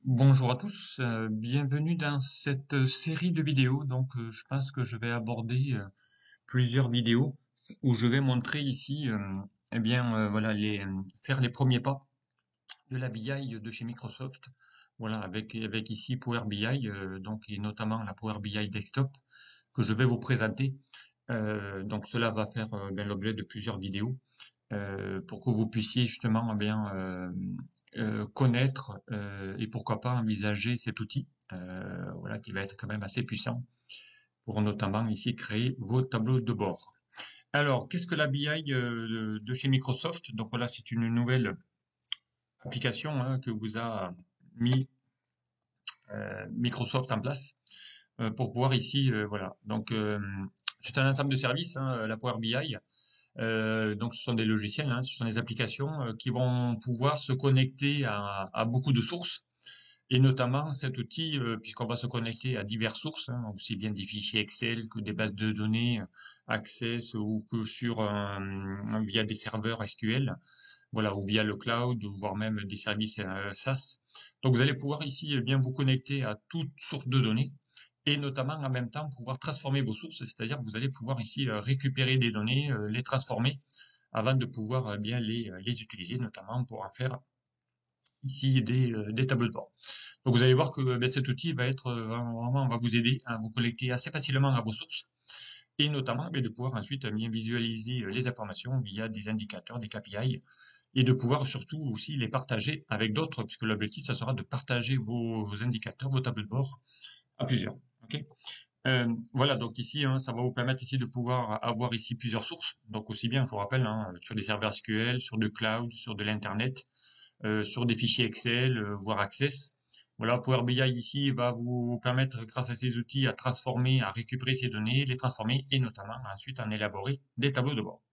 Bonjour à tous, bienvenue dans cette série de vidéos. Je pense que je vais aborder plusieurs vidéos où je vais montrer ici, voilà, faire les premiers pas de la BI de chez Microsoft. Voilà, avec ici Power BI, et notamment la Power BI Desktop que je vais vous présenter. Donc cela va faire l'objet de plusieurs vidéos pour que vous puissiez justement connaître et pourquoi pas envisager cet outil, voilà, qui va être quand même assez puissant pour notamment ici créer vos tableaux de bord. Alors, qu'est-ce que la BI de chez Microsoft? Donc voilà, c'est une nouvelle application que vous a mis Microsoft en place pour pouvoir ici, voilà. C'est un ensemble de services, la Power BI. Donc ce sont des logiciels, ce sont des applications qui vont pouvoir se connecter à beaucoup de sources. Et notamment cet outil, puisqu'on va se connecter à diverses sources, aussi bien des fichiers Excel que des bases de données Access ou que via des serveurs SQL, voilà, ou via le cloud, ou voire même des services SaaS. Donc vous allez pouvoir ici bien vous connecter à toute source de données et notamment en même temps pouvoir transformer vos sources, c'est-à-dire que vous allez pouvoir ici récupérer des données, les transformer avant de pouvoir bien les utiliser, notamment pour en faire ici des tableaux de bord. Donc vous allez voir que cet outil va être vraiment va vous aider à vous connecter assez facilement à vos sources et notamment de pouvoir ensuite bien visualiser les informations via des indicateurs, des KPI et de pouvoir surtout aussi les partager avec d'autres puisque l'objectif ça sera de partager vos indicateurs, vos tableaux de bord à plusieurs. Ok. Voilà, donc ici, ça va vous permettre ici de pouvoir avoir ici plusieurs sources. Donc aussi bien, je vous rappelle, sur des serveurs SQL, sur du cloud, sur de l'internet, sur des fichiers Excel, voire Access. Voilà, Power BI ici va vous permettre, grâce à ces outils, à transformer, à récupérer ces données, les transformer et notamment ensuite en élaborer des tableaux de bord.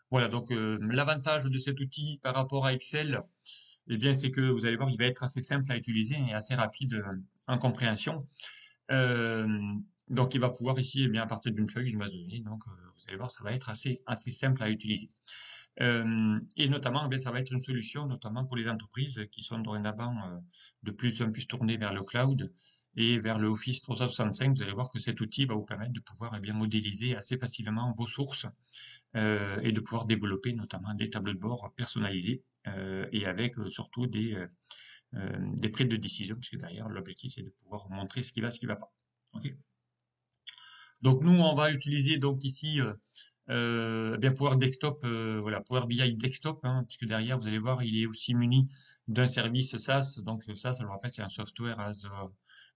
Voilà, donc l'avantage de cet outil par rapport à Excel, eh bien, c'est que vous allez voir, il va être assez simple à utiliser et assez rapide en compréhension. Euh, donc, il va pouvoir ici, à partir d'une feuille, d'une base de données, vous allez voir, ça va être assez simple à utiliser. Et notamment, ça va être une solution, notamment pour les entreprises qui sont dorénavant de plus en plus tournées vers le cloud et vers le Office 365. Vous allez voir que cet outil va vous permettre de pouvoir modéliser assez facilement vos sources et de pouvoir développer notamment des tableaux de bord personnalisés et avec surtout des prises de décision, puisque derrière l'objectif c'est de pouvoir montrer ce qui va pas. Okay. Donc nous on va utiliser donc ici Power Desktop, voilà, Power BI Desktop, puisque derrière, vous allez voir, il est aussi muni d'un service SaaS. Donc ça, je le rappelle, c'est un Software as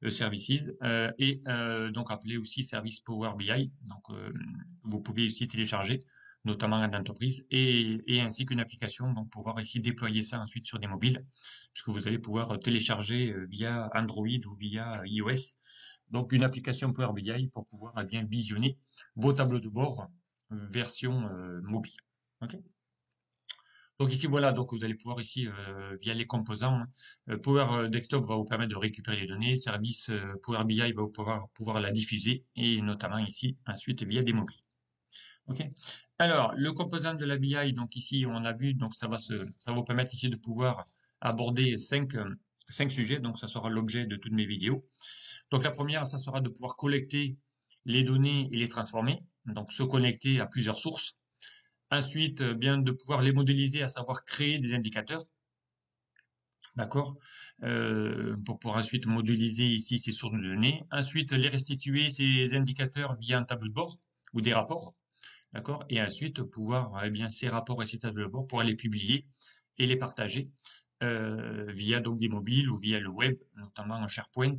Services, donc appelé aussi Service Power BI. Donc vous pouvez aussi télécharger, notamment en entreprise, et ainsi qu'une application, donc pouvoir ici déployer ça ensuite sur des mobiles, puisque vous allez pouvoir télécharger via Android ou via iOS. Donc une application Power BI pour pouvoir bien visionner vos tableaux de bord version mobile. Okay. Donc ici voilà, donc vous allez pouvoir ici via les composants, Power Desktop va vous permettre de récupérer les données, Service Power BI va vous pouvoir la diffuser et notamment ici ensuite via des mobiles. Ok. Alors le composant de la BI, donc ici on a vu, donc ça va vous permettre ici de pouvoir aborder cinq sujets, donc ça sera l'objet de toutes mes vidéos. Donc la première, ça sera de pouvoir collecter les données et les transformer, donc se connecter à plusieurs sources. Ensuite, bien de pouvoir les modéliser, à savoir créer des indicateurs, d'accord, pour pouvoir ensuite modéliser ici ces sources de données. Ensuite, les restituer ces indicateurs via un tableau de bord ou des rapports, d'accord, et ensuite pouvoir ces rapports et ces tableaux de bord pouvoir les publier et les partager via donc des mobiles ou via le web, notamment en SharePoint.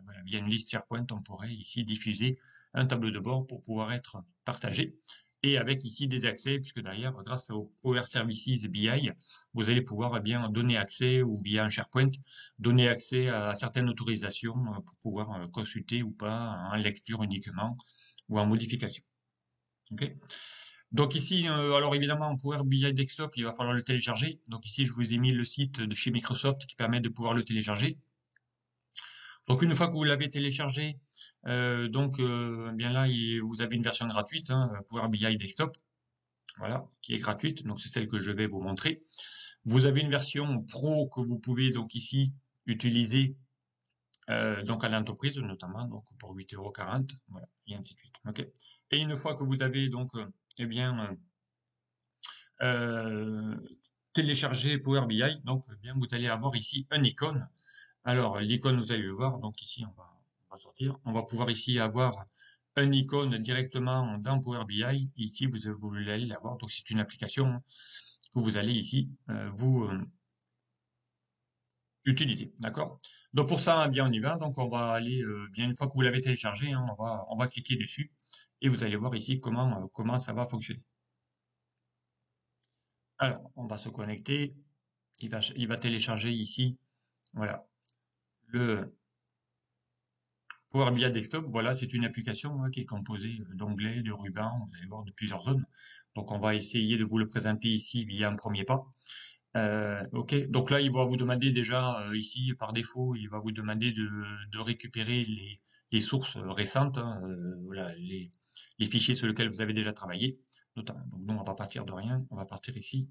Voilà, via une liste SharePoint, on pourrait ici diffuser un tableau de bord pour pouvoir être partagé. Et avec ici des accès, puisque derrière, grâce au Power Services BI, vous allez pouvoir donner accès ou via un SharePoint, donner accès à certaines autorisations pour pouvoir consulter ou pas en lecture uniquement ou en modification. Okay. Donc ici, alors évidemment, Power BI Desktop, il va falloir le télécharger. Donc ici, je vous ai mis le site de chez Microsoft qui permet de pouvoir le télécharger. Donc une fois que vous l'avez téléchargé, bien là, vous avez une version gratuite, Power BI Desktop, voilà, qui est gratuite. Donc c'est celle que je vais vous montrer. Vous avez une version pro que vous pouvez donc ici utiliser donc à l'entreprise notamment, donc pour 8,40 €, voilà, et ainsi de suite. Ok. Et une fois que vous avez donc eh bien euh, téléchargé Power BI, donc eh bien vous allez avoir ici une icône. Alors l'icône, vous allez le voir, donc ici on va sortir, on va pouvoir ici avoir une icône directement dans Power BI. Ici vous allez l'avoir, donc c'est une application que vous allez ici vous utiliser, d'accord? Donc pour ça, eh bien on y va. Donc on va aller bien une fois que vous l'avez téléchargé, hein, on va cliquer dessus et vous allez voir ici comment ça va fonctionner. Alors on va se connecter. Il va télécharger ici, voilà, le Power BI Desktop. Voilà, c'est une application qui est composée d'onglets, de rubans, vous allez voir, de plusieurs zones. Donc on va essayer de vous le présenter ici via un premier pas. Ok, donc là il va vous demander déjà ici par défaut, il va vous demander de récupérer les sources récentes, hein, voilà, les fichiers sur lesquels vous avez déjà travaillé, notamment. Donc nous on va partir de rien, on va partir ici.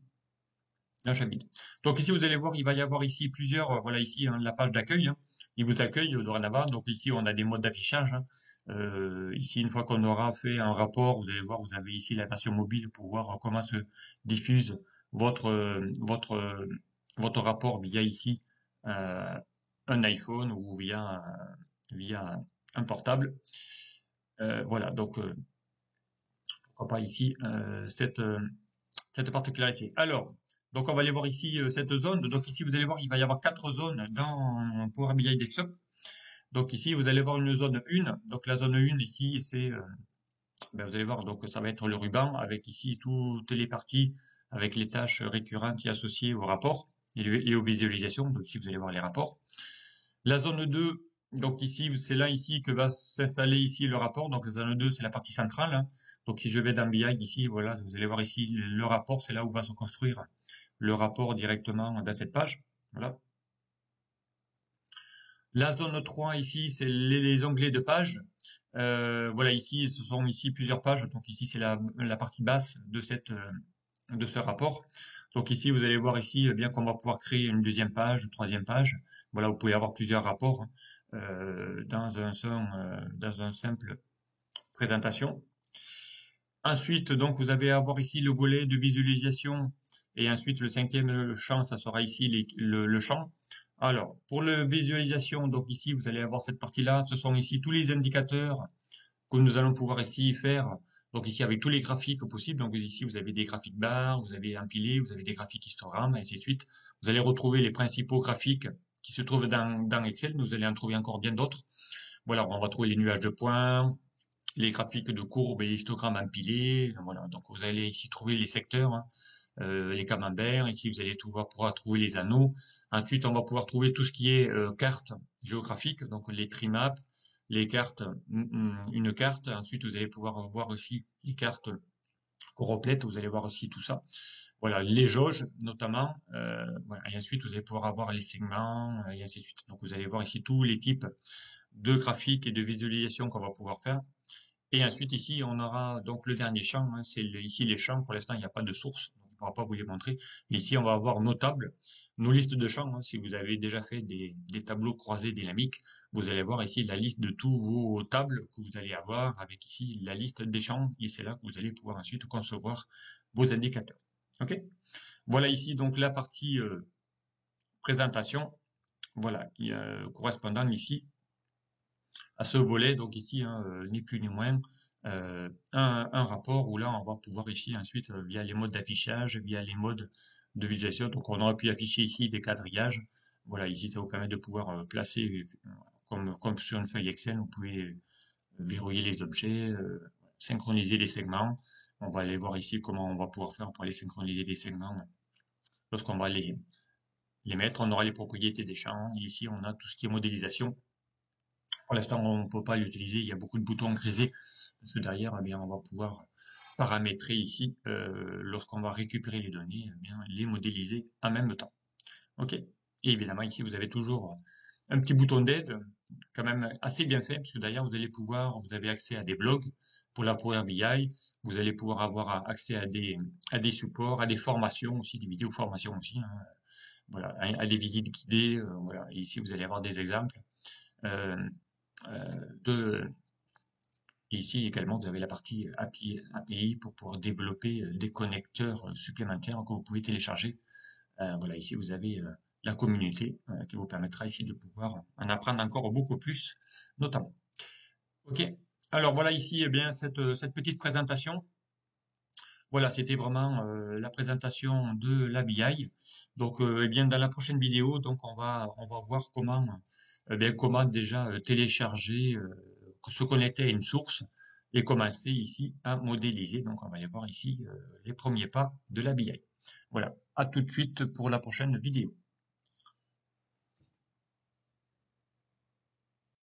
Là j'habite. Donc ici vous allez voir, il va y avoir ici plusieurs, voilà ici hein, la page d'accueil. Hein. Il vous accueille dorénavant. Donc ici on a des modes d'affichage. Hein. Ici une fois qu'on aura fait un rapport, vous allez voir, vous avez ici la version mobile pour voir comment se diffuse votre votre rapport via ici euh, un iPhone ou via un portable. Voilà donc pourquoi pas ici cette particularité. Alors, donc on va aller voir ici cette zone. Donc ici, vous allez voir, il va y avoir 4 zones dans Power BI Desktop. Donc ici, vous allez voir une zone 1. Donc la zone 1 ici, c'est, ben, vous allez voir, donc ça va être le ruban avec ici toutes les parties avec les tâches récurrentes et associées au rapport et aux visualisations. Donc ici, vous allez voir les rapports. La zone 2, donc ici, c'est là ici que va s'installer ici le rapport. Donc la zone 2, c'est la partie centrale. Hein. Donc si je vais dans BI ici, voilà, vous allez voir ici le rapport, c'est là où va se construire le rapport directement dans cette page. Voilà. La zone 3 ici, c'est les onglets de page. Voilà, ici, ce sont ici plusieurs pages. Donc ici, c'est la partie basse de ce rapport. Donc ici, vous allez voir ici bien qu'on va pouvoir créer une deuxième page, une troisième page. Voilà, vous pouvez avoir plusieurs rapports dans un simple présentation. Ensuite, donc, vous allez avoir ici le volet de visualisation et ensuite le cinquième champ, ça sera ici le champ. Alors, pour la visualisation, donc ici, vous allez avoir cette partie-là. Ce sont ici tous les indicateurs que nous allons pouvoir ici faire. Donc ici, avec tous les graphiques possibles. Donc ici, vous avez des graphiques barres, vous avez empilés, vous avez des graphiques histogrammes, et ainsi de suite. Vous allez retrouver les principaux graphiques qui se trouvent dans Excel. Vous allez en trouver encore bien d'autres. Voilà, on va trouver les nuages de points, les graphiques de courbes et histogrammes empilés. Voilà, donc vous allez ici trouver les secteurs, hein, les camemberts. Ici, vous allez pouvoir trouver les anneaux. Ensuite, on va pouvoir trouver tout ce qui est cartes géographiques, donc les trimaps, les cartes, une carte. Ensuite, vous allez pouvoir voir aussi les cartes complètes. Vous allez voir aussi tout ça. Voilà, les jauges notamment. Voilà, et ensuite, vous allez pouvoir avoir les segments et ainsi de suite. Donc, vous allez voir ici tous les types de graphiques et de visualisation qu'on va pouvoir faire. Et ensuite, ici, on aura donc le dernier champ. Hein, c'est ici les champs. Pour l'instant, il n'y a pas de source. Donc, on ne pourra pas vous les montrer. Mais ici, on va avoir nos tables, nos listes de champs. Hein, si vous avez déjà fait des tableaux croisés dynamiques, vous allez voir ici la liste de tous vos tables que vous allez avoir avec ici la liste des champs. Et c'est là que vous allez pouvoir ensuite concevoir vos indicateurs. OK? Voilà ici donc la partie présentation. Voilà, correspondant ici à ce volet, donc ici, hein, ni plus ni moins, un rapport où là, on va pouvoir ici ensuite, via les modes d'affichage, via les modes de visualisation, donc on aurait pu afficher ici des quadrillages. Voilà, ici, ça vous permet de pouvoir placer, comme sur une feuille Excel, vous pouvez verrouiller les objets, synchroniser les segments. On va aller voir ici comment on va pouvoir faire pour aller synchroniser les segments lorsqu'on va les mettre. On aura les propriétés des champs. Et ici, on a tout ce qui est modélisation. Pour l'instant, on ne peut pas l'utiliser. Il y a beaucoup de boutons grisés parce que derrière, eh bien, on va pouvoir paramétrer ici, lorsqu'on va récupérer les données, eh bien, les modéliser en même temps. OK. Et évidemment, ici, vous avez toujours un petit bouton d'aide, quand même assez bien fait, puisque d'ailleurs, vous avez accès à des blogs pour la Power BI. Vous allez pouvoir avoir accès à des supports, à des formations aussi, des vidéos formations aussi, hein, voilà, à des visites guidées. Voilà. Et ici, vous allez avoir des exemples de. Et ici également, vous avez la partie API pour pouvoir développer des connecteurs supplémentaires que vous pouvez télécharger. Voilà, ici vous avez la communauté qui vous permettra ici de pouvoir en apprendre encore beaucoup plus, notamment. Ok. Alors voilà ici eh bien cette petite présentation. Voilà, c'était vraiment la présentation de l'ABI. Donc, eh bien, dans la prochaine vidéo, donc on va voir comment, comment déjà télécharger, se connecter à une source et commencer ici à modéliser. Donc, on va aller voir ici les premiers pas de l'ABI. Voilà. À tout de suite pour la prochaine vidéo.